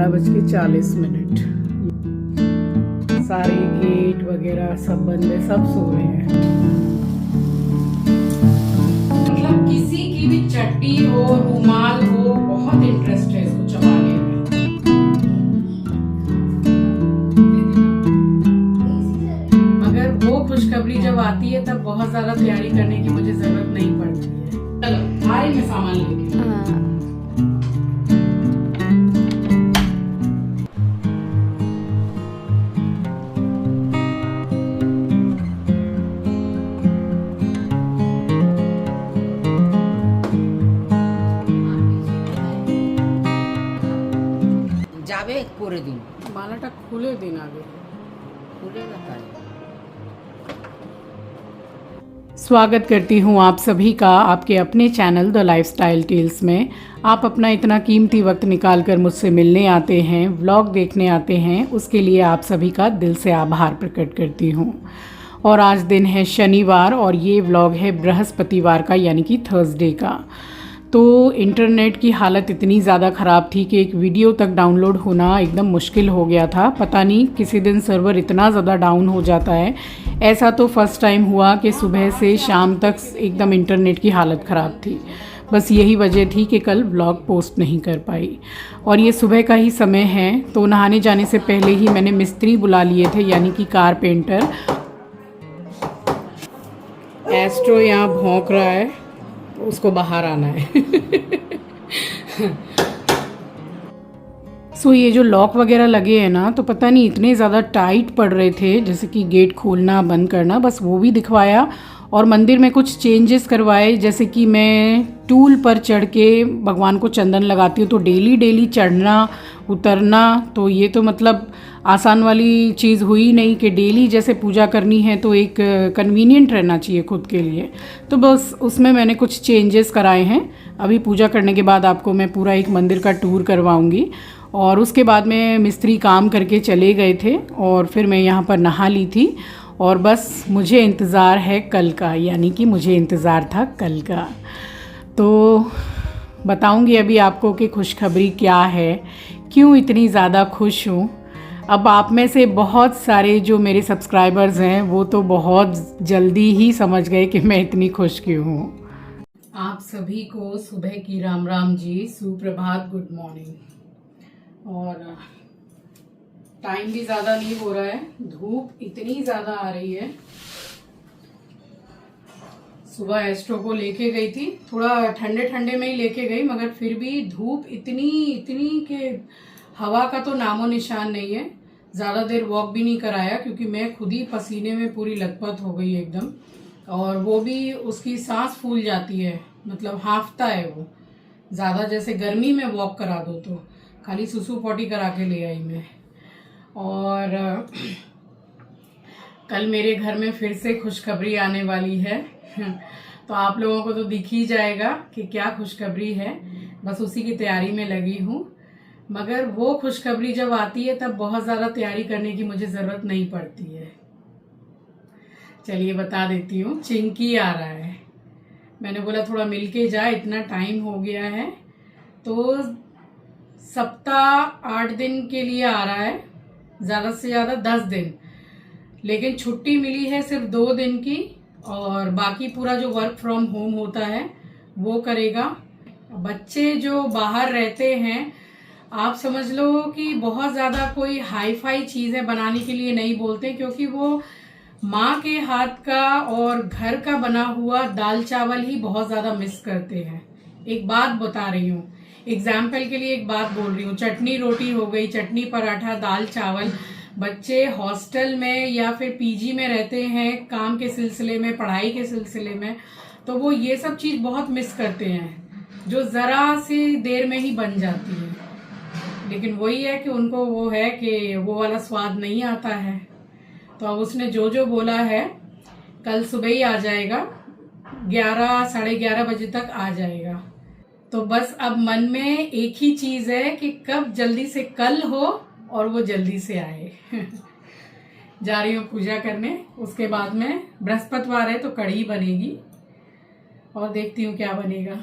11:40। सारे गेट वगैरह सब बंद है, सब सो रहे हैं। मतलब किसी की भी चट्टी हो, रुमाल हो, बहुत इंटरेस्ट है इसको चबाने में। मगर वो खुशखबरी जब आती है तब बहुत ज्यादा तैयारी करने की मुझे जरूरत नहीं पड़ती है। चलो आए मैं सामान लेके। যাবে করে দিন, মালাটা খুলে দিন আগে। খুলে রাখাই। स्वागत करती हूँ आप सभी का आपके अपने चैनल द लाइफस्टाइल टेल्स में। आप अपना इतना कीमती वक्त निकाल कर मुझसे मिलने आते हैं, व्लॉग देखने आते हैं, उसके लिए आप सभी का दिल से आभार प्रकट करती हूँ। और आज दिन है शनिवार और ये व्लॉग है बृहस्पतिवार का, यानी कि थर्सडे का। तो इंटरनेट की हालत इतनी ज़्यादा ख़राब थी कि एक वीडियो तक डाउनलोड होना एकदम मुश्किल हो गया था। पता नहीं किसी दिन सर्वर इतना ज़्यादा डाउन हो जाता है। ऐसा तो फर्स्ट टाइम हुआ कि सुबह से शाम तक एकदम इंटरनेट की हालत ख़राब थी। बस यही वजह थी कि कल व्लॉग पोस्ट नहीं कर पाई। और ये सुबह का ही समय है, तो नहाने जाने से पहले ही मैंने मिस्त्री बुला लिए थे, यानी कि कारपेंटर। एस्ट्रो यहाँ भौंक रहा है, उसको बाहर आना है। सो ये जो लॉक वगैरह लगे हैं ना, तो पता नहीं इतने ज़्यादा टाइट पड़ रहे थे, जैसे कि गेट खोलना बंद करना, बस वो भी दिखवाया। और मंदिर में कुछ चेंजेस करवाए, जैसे कि मैं टूल पर चढ़ के भगवान को चंदन लगाती हूँ, तो डेली चढ़ना उतरना, तो ये तो मतलब आसान वाली चीज़ हुई नहीं कि डेली जैसे पूजा करनी है, तो एक कन्वीनियंट रहना चाहिए खुद के लिए। तो बस उसमें मैंने कुछ चेंजेस कराए हैं। अभी पूजा करने के बाद आपको मैं पूरा एक मंदिर का टूर करवाऊंगी। और उसके बाद में मिस्त्री काम करके चले गए थे और फिर मैं यहाँ पर नहा ली थी। और बस मुझे इंतज़ार है कल का, यानी कि मुझे इंतज़ार था कल का। तो बताऊंगी अभी आपको कि खुशखबरी क्या है, क्यों इतनी ज़्यादा खुश हूँ। अब आप में से बहुत सारे जो मेरे सब्सक्राइबर्स हैं वो तो बहुत जल्दी ही समझ गए कि मैं इतनी खुश क्यों हूँ। आप सभी को सुबह की राम राम जी, सुप्रभात, गुड मॉर्निंग। और टाइम भी ज़्यादा नहीं हो रहा है, धूप इतनी ज़्यादा आ रही है। सुबह एस्ट्रो को लेके गई थी, थोड़ा ठंडे ठंडे में ही लेके गई, मगर फिर भी धूप इतनी कि हवा का तो नामो निशान नहीं है। ज़्यादा देर वॉक भी नहीं कराया क्योंकि मैं खुद ही पसीने में पूरी लथपथ हो गई एकदम। और वो भी उसकी सांस फूल जाती है, मतलब हांफता है वो ज़्यादा। जैसे गर्मी में वॉक करा दो तो खाली सुसु पॉटी करा के ले आई मैं। और कल मेरे घर में फिर से खुशखबरी आने वाली है। तो आप लोगों को तो दिख ही जाएगा कि क्या खुशखबरी है, बस उसी की तैयारी में लगी हूँ। मगर वो खुशखबरी जब आती है तब बहुत ज़्यादा तैयारी करने की मुझे ज़रूरत नहीं पड़ती है। चलिए बता देती हूँ, चिंकी आ रहा है। मैंने बोला थोड़ा मिलके जाए, इतना टाइम हो गया है। तो सप्ताह 8 दिन के लिए आ रहा है, ज़्यादा से ज़्यादा 10 दिन, लेकिन छुट्टी मिली है सिर्फ 2 दिन की। और बाकी पूरा जो वर्क फ्रॉम होम होता है वो करेगा। बच्चे जो बाहर रहते हैं, आप समझ लो कि बहुत ज़्यादा कोई हाई फाई चीज़ें बनाने के लिए नहीं बोलते, क्योंकि वो माँ के हाथ का और घर का बना हुआ दाल चावल ही बहुत ज़्यादा मिस करते हैं। एक बात बता रही हूँ, एग्जाम्पल के लिए एक बात बोल रही हूँ, चटनी रोटी हो गई, चटनी पराठा, दाल चावल। बच्चे हॉस्टल में या फिर पीजी में रहते हैं काम के सिलसिले में, पढ़ाई के सिलसिले में, तो वो ये सब चीज़ बहुत मिस करते हैं जो ज़रा सी देर में ही बन जाती है। लेकिन वही है कि उनको वो है कि वो वाला स्वाद नहीं आता है। तो अब उसने जो बोला है कल सुबह ही आ जाएगा, 11 साढ़े 11 बजे तक आ जाएगा। तो बस अब मन में एक ही चीज़ है कि कब जल्दी से कल हो और वो जल्दी से आए। जा रही हूँ पूजा करने, उसके बाद में बृहस्पतिवार है तो कढ़ी बनेगी और देखती हूँ क्या बनेगा।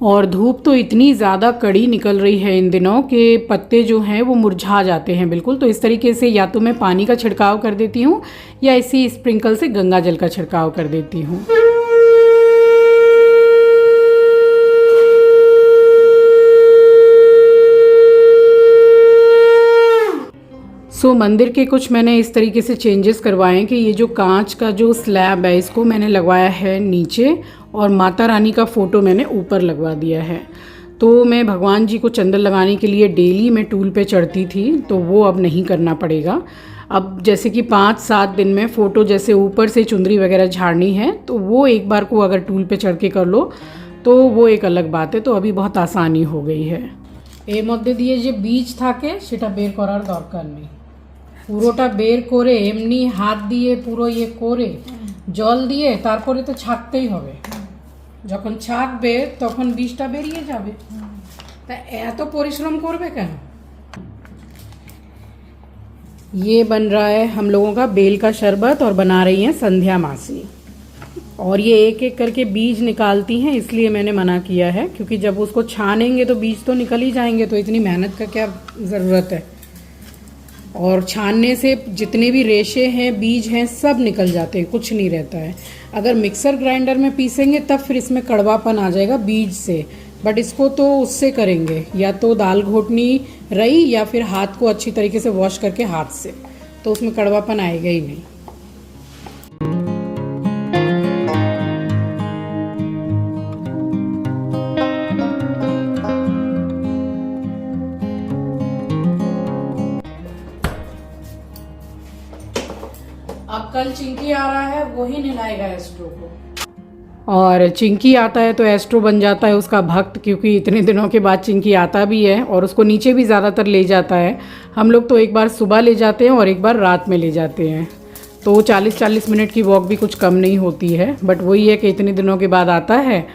और धूप तो इतनी ज़्यादा कड़ी निकल रही है इन दिनों कि पत्ते जो हैं वो मुरझा जाते हैं बिल्कुल। तो इस तरीके से या तो मैं पानी का छिड़काव कर देती हूँ या इसी स्प्रिंकल से गंगा जल का छिड़काव कर देती हूँ। मंदिर के कुछ मैंने इस तरीके से चेंजेस करवाए हैं कि ये जो कांच का जो स्लैब है इसको मैंने लगवाया है नीचे और माता रानी का फ़ोटो मैंने ऊपर लगवा दिया है। तो मैं भगवान जी को चंदन लगाने के लिए डेली मैं टूल पे चढ़ती थी, तो वो अब नहीं करना पड़ेगा। अब जैसे कि 5-7 दिन में फ़ोटो जैसे ऊपर से चुंदरी वगैरह झाड़नी है तो वो एक बार को अगर टूल पे चढ़ के कर लो तो वो एक अलग बात है। तो अभी बहुत आसानी हो गई है। ए मध्य दिए जो बीज থাকে সেটা বের করার দরকার নেই, পুরোটা বের করে এমনি হাত দিয়ে পুরো ইয়ে করে জল দিয়ে তারপরে তো ছাকতেই হবে। যখন ছাকবে তখন বীজটা বেরিয়ে যাবে, তা এত পরিশ্রম করবে কেন। ये बन रहा है हम लोगों का बेल का शरबत और बना रही हैं संध्या मासी। और ये एक एक करके बीज निकालती हैं, इसलिए मैंने मना किया है क्योंकि जब उसको छानेंगे तो बीज तो निकल ही जाएंगे, तो इतनी मेहनत का क्या ज़रूरत है। और छानने से जितने भी रेशे हैं बीज हैं सब निकल जाते हैं, कुछ नहीं रहता है। अगर मिक्सर ग्राइंडर में पीसेंगे तब फिर इसमें कड़वापन आ जाएगा बीज से, बट इसको तो उससे करेंगे, या तो दाल घोटनी रही या फिर हाथ को अच्छी तरीके से वॉश करके हाथ से, तो उसमें कड़वापन आएगा ही नहीं। अब कल चिंकी आ रहा है, वो ही नहलाएगा एस्ट्रो को। और चिंकी आता है तो एस्ट्रो बन जाता है उसका भक्त, क्योंकि इतने दिनों के बाद चिंकी आता भी है और उसको नीचे भी ज़्यादातर ले जाता है। हम लोग तो एक बार सुबह ले जाते हैं और एक बार रात में ले जाते हैं, तो 40-40 मिनट की वॉक भी कुछ कम नहीं होती है। बट वही है कि इतने दिनों के बाद आता है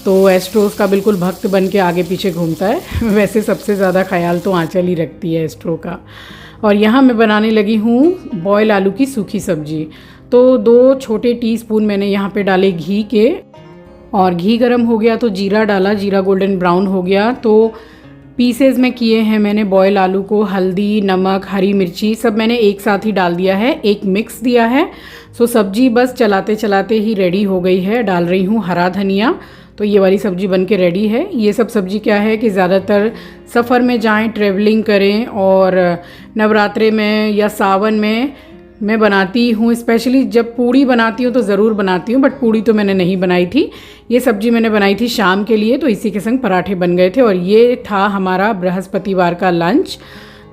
तो एस्ट्रो उसका बिल्कुल भक्त बन के आगे पीछे घूमता है। वैसे सबसे ज़्यादा ख्याल तो आंचल ही रखती है एस्ट्रो का। और यहाँ मैं बनाने लगी हूँ बॉयल आलू की सूखी सब्जी। तो 2 छोटे टीस्पून मैंने यहाँ पे डाले घी के, और घी गर्म हो गया तो जीरा डाला, जीरा गोल्डन ब्राउन हो गया तो पीसेज में किए हैं मैंने बॉयल आलू को। हल्दी, नमक, हरी मिर्ची सब मैंने एक साथ ही डाल दिया है, एक मिक्स दिया है। सो सब्जी बस चलाते चलाते ही रेडी हो गई है। डाल रही हूँ हरा धनिया, तो ये वाली सब्ज़ी बन के रेडी है। ये सब सब्ज़ी क्या है कि ज़्यादातर सफ़र में जाएं, ट्रैवलिंग करें, और नवरात्रे में या सावन में मैं बनाती हूँ। स्पेशली जब पूड़ी बनाती हूँ तो ज़रूर बनाती हूँ, बट पूड़ी तो मैंने नहीं बनाई थी। ये सब्ज़ी मैंने बनाई थी शाम के लिए, तो इसी के संग पराठे बन गए थे। और ये था हमारा बृहस्पतिवार का लंच।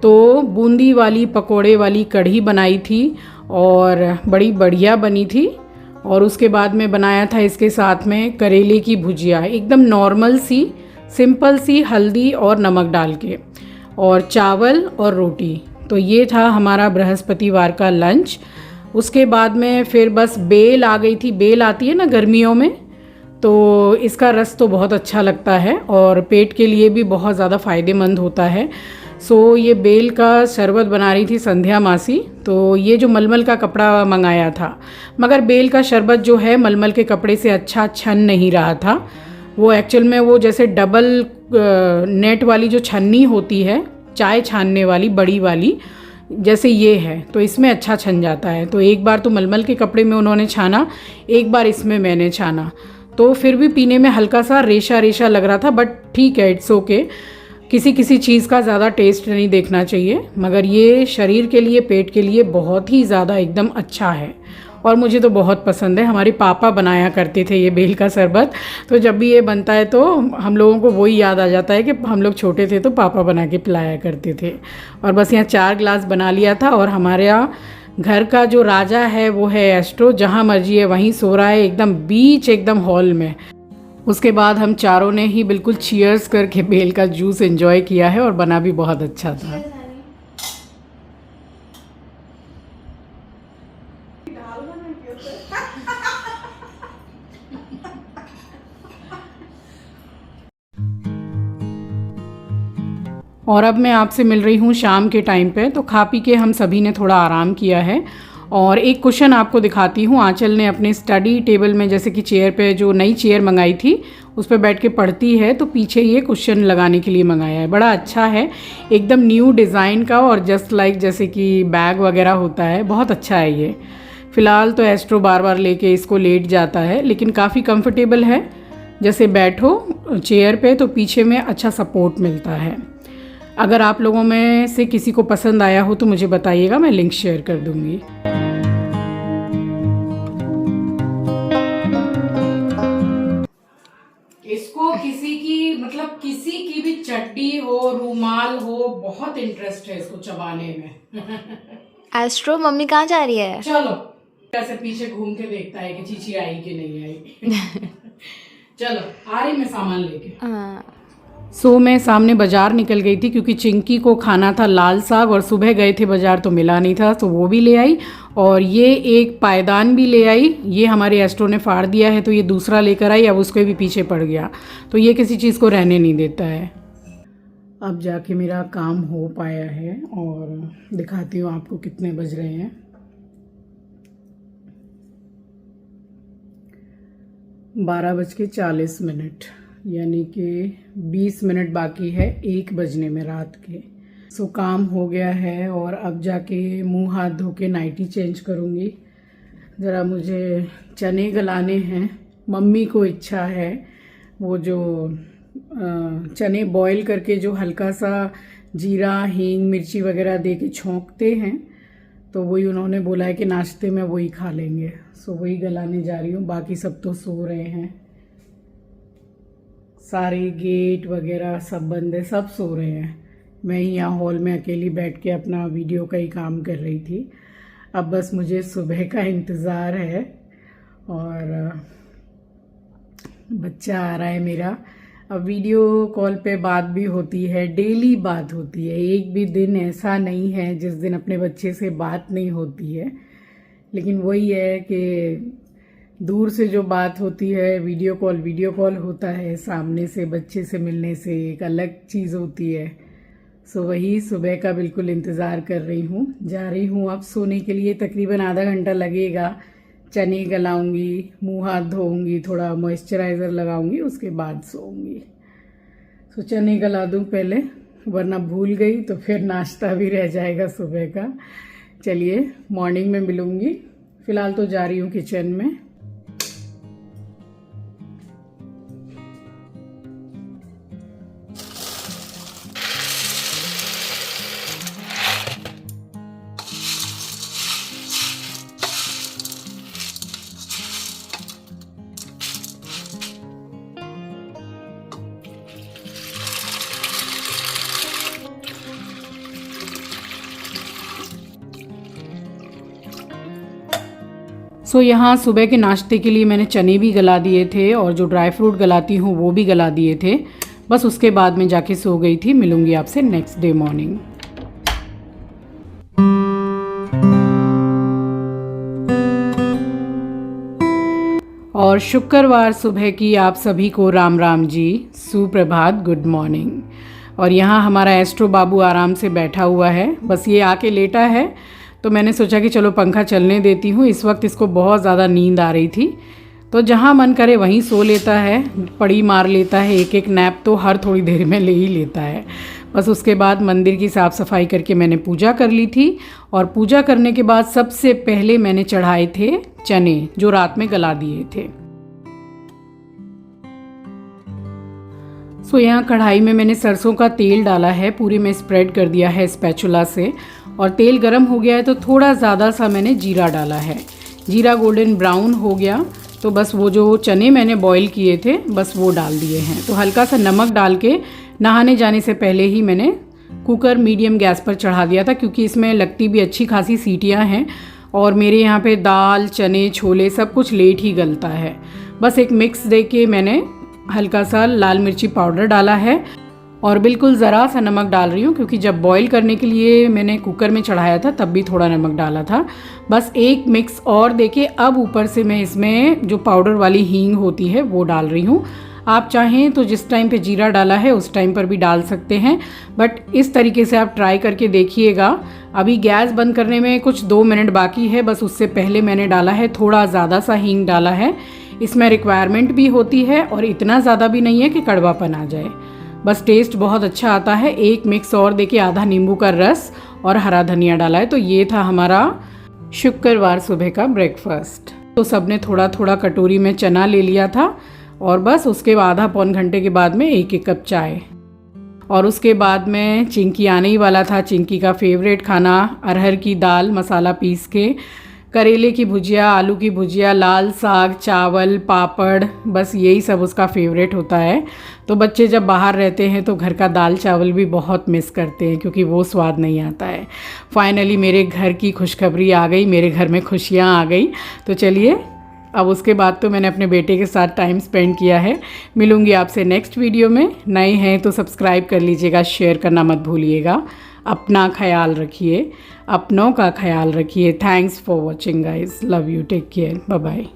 तो बूंदी वाली पकोड़े वाली कढ़ी बनाई थी और बड़ी बढ़िया बनी थी। और उसके बाद में बनाया था इसके साथ में करेले की भुजिया, एकदम नॉर्मल सी, सिंपल सी, हल्दी और नमक डाल के, और चावल और रोटी। तो ये था हमारा बृहस्पतिवार का लंच। उसके बाद में फिर बस बेल आ गई थी। बेल आती है ना गर्मियों में, तो इसका रस तो बहुत अच्छा लगता है और पेट के लिए भी बहुत ज़्यादा फ़ायदेमंद होता है। सो ये बेल का शरबत बना रही थी संध्या मासी। तो ये जो मलमल का कपड़ा मंगाया था, मगर बेल का शरबत जो है मलमल के कपड़े से अच्छा छन नहीं रहा था। वो एक्चुअल में वो जैसे डबल नेट वाली जो छन्नी होती है, चाय छानने वाली बड़ी वाली, जैसे ये है, तो इसमें अच्छा छन जाता है। तो एक बार तो मलमल के कपड़े में उन्होंने छाना, एक बार इसमें मैंने छाना, तो फिर भी पीने में हल्का सा रेशा रेशा लग रहा था, बट ठीक है, इट्स ओके। किसी किसी चीज़ का ज़्यादा टेस्ट नहीं देखना चाहिए, मगर ये शरीर के लिए, पेट के लिए बहुत ही ज़्यादा एकदम अच्छा है और मुझे तो बहुत पसंद है। हमारे पापा बनाया करते थे ये बेल का शरबत, तो जब भी ये बनता है तो हम लोगों को वही याद आ जाता है कि हम लोग छोटे थे तो पापा बना के पिलाया करते थे। और बस यहाँ 4 ग्लास बना लिया था। और हमारे यहाँ घर का जो राजा है वो है एस्ट्रो, जहाँ मर्जी है वहीं सो रहा है, एकदम बीच, एकदम हॉल में। उसके बाद हम चारों ने ही बिल्कुल चीयर्स करके बेल का जूस एंजॉय किया है और बना भी बहुत अच्छा था। और अब मैं आपसे मिल रही हूँ शाम के टाइम पे। तो खा पी के हम सभी ने थोड़ा आराम किया है और एक कुशन आपको दिखाती हूँ। आंचल ने अपने स्टडी टेबल में, जैसे कि चेयर पे, जो नई चेयर मंगाई थी उस पर बैठ के पढ़ती है, तो पीछे ये कुशन लगाने के लिए मंगाया है। बड़ा अच्छा है, एकदम न्यू डिज़ाइन का, और जस्ट लाइक जैसे कि बैग वगैरह होता है, बहुत अच्छा है ये। फ़िलहाल तो एस्ट्रो बार बार लेके इसको लेट जाता है, लेकिन काफ़ी कंफर्टेबल है। जैसे बैठो चेयर पे तो पीछे में अच्छा सपोर्ट मिलता है। अगर आप लोगों में से किसी को पसंद आया हो तो मुझे बताइएगा, मैं लिंक शेयर कर दूँगी। इसको किसी की भी चड्डी हो, रूमाल हो, बहुत इंटरेस्ट है इसको चबाने में। एस्ट्रो, मम्मी कहाँ जा रही है? चलो, ऐसे पीछे घूम के देखता है कि चीची आई कि नहीं आई। चलो, आ रही मैं सामान लेके। सो मैं सामने बाजार निकल गई थी क्योंकि चिंकी को खाना था लाल साग, और सुबह गए थे बाजार तो मिला नहीं था, तो वो भी ले आई। और ये एक पायदान भी ले आई, ये हमारे एस्ट्रो ने फाड़ दिया है तो ये दूसरा लेकर आई, अब उसके भी पीछे पड़ गया, तो ये किसी चीज़ को रहने नहीं देता है। अब जाके मेरा काम हो पाया है और दिखाती हूँ आपको कितने बज रहे हैं। 12:40, यानी कि 20 मिनट बाकी है 1 बजने में रात के। सो काम हो गया है और अब जाके मुंह हाथ धो के नाइटी चेंज करूँगी। ज़रा मुझे चने गलाने हैं, मम्मी को इच्छा है वो जो चने बॉईल करके जो हल्का सा जीरा, हींग, मिर्ची वगैरह दे के छोंकते हैं, तो वही उन्होंने बोला है कि नाश्ते में वही खा लेंगे। सो वही गलाने जा रही हूँ। बाकी सब तो सो रहे हैं, सारे गेट वगैरह सब बंद है, सब सो रहे हैं। मैं ही यहाँ हॉल में अकेली बैठ के अपना वीडियो का ही काम कर रही थी। अब बस मुझे सुबह का इंतज़ार है और बच्चा आ रहा है मेरा। अब वीडियो कॉल पे बात भी होती है, डेली बात होती है, एक भी दिन ऐसा नहीं है जिस दिन अपने बच्चे से बात नहीं होती है। लेकिन वही है कि दूर से जो बात होती है, वीडियो कॉल होता है, सामने से बच्चे से मिलने से एक अलग चीज़ होती है। सो वही सुबह का बिल्कुल इंतज़ार कर रही हूँ। जा रही हूँ अब सोने के लिए, तकरीबन आधा घंटा लगेगा। चने गलाऊंगी, मुंह हाथ धोऊंगी, थोड़ा मॉइस्चराइज़र लगाऊंगी, उसके बाद सोऊंगी। सो चने गला दूँ पहले, वरना भूल गई तो फिर नाश्ता भी रह जाएगा सुबह का। चलिए मॉर्निंग में मिलूंगी। फ़िलहाल तो जा रही हूँ किचन में। सो यहाँ सुबह के नाश्ते के लिए मैंने चने भी गला दिए थे और जो ड्राई फ्रूट गलाती हूँ वो भी गला दिए थे। बस उसके बाद मैं जाके सो गई थी। मिलूँगी आपसे नेक्स्ट डे मॉर्निंग। और शुक्रवार सुबह की आप सभी को राम राम जी, सुप्रभात, गुड मॉर्निंग। और यहाँ हमारा एस्ट्रो बाबू आराम से बैठा हुआ है, बस ये आके लेटा है तो मैंने सोचा कि चलो पंखा चलने देती हूँ। इस वक्त इसको बहुत ज़्यादा नींद आ रही थी, तो जहाँ मन करे वहीं सो लेता है, पड़ी मार लेता है। एक एक नैप तो हर थोड़ी देर में ले ही लेता है। बस उसके बाद मंदिर की साफ़ सफाई करके मैंने पूजा कर ली थी, और पूजा करने के बाद सबसे पहले मैंने चढ़ाए थे चने जो रात में गला दिए थे। सो यहाँ कढ़ाई में मैंने सरसों का तेल डाला है, पूरी में स्प्रेड कर दिया है स्पैचुला से, और तेल गरम हो गया है तो थोड़ा ज़्यादा सा मैंने जीरा डाला है। जीरा गोल्डन ब्राउन हो गया तो बस वो जो चने मैंने बॉईल किए थे बस वो डाल दिए हैं। तो हल्का सा नमक डाल के नहाने जाने से पहले ही मैंने कुकर मीडियम गैस पर चढ़ा दिया था, क्योंकि इसमें लगती भी अच्छी खासी सीटियाँ हैं और मेरे यहाँ पे दाल, चने, छोले सब कुछ लेट ही गलता है। बस एक मिक्स दे के मैंने हल्का सा लाल मिर्ची पाउडर डाला है और बिल्कुल ज़रा सा नमक डाल रही हूँ, क्योंकि जब बॉईल करने के लिए मैंने कुकर में चढ़ाया था तब भी थोड़ा नमक डाला था। बस एक मिक्स और देके अब ऊपर से मैं इसमें जो पाउडर वाली हींग होती है वो डाल रही हूँ। आप चाहें तो जिस टाइम पे जीरा डाला है उस टाइम पर भी डाल सकते हैं, बट इस तरीके से आप ट्राई करके देखिएगा। अभी गैस बंद करने में कुछ 2 मिनट बाकी है, बस उससे पहले मैंने डाला है थोड़ा ज़्यादा सा हींग डाला है। इसमें रिक्वायरमेंट भी होती है और इतना ज़्यादा भी नहीं है कि कड़वापन आ जाए, बस टेस्ट बहुत अच्छा आता है। एक मिक्स और देके आधा नींबू का रस और हरा धनिया डाला है। तो ये था हमारा शुक्रवार सुबह का ब्रेकफास्ट। तो सबने थोड़ा थोड़ा कटोरी में चना ले लिया था और बस उसके आधा पौन घंटे के बाद में 1-1 कप चाय। और उसके बाद में चिंकी आने ही वाला था। चिंकी का फेवरेट खाना अरहर की दाल मसाला पीस के, करेले की भुजिया, आलू की भुजिया, लाल साग, चावल, पापड़, बस यही सब उसका फेवरेट होता है। तो बच्चे जब बाहर रहते हैं तो घर का दाल चावल भी बहुत मिस करते हैं क्योंकि वो स्वाद नहीं आता है। फाइनली मेरे घर की खुशखबरी आ गई, मेरे घर में खुशियाँ आ गई। तो चलिए, अब उसके बाद तो मैंने अपने बेटे के साथ टाइम स्पेंड किया है। मिलूंगी आपसे नेक्स्ट वीडियो में। नए हैं तो सब्सक्राइब कर लीजिएगा, शेयर करना मत भूलिएगा। अपना ख्याल रखिए, अपनों का ख्याल रखिए। Thanks for watching guys, love you, take care, bye bye.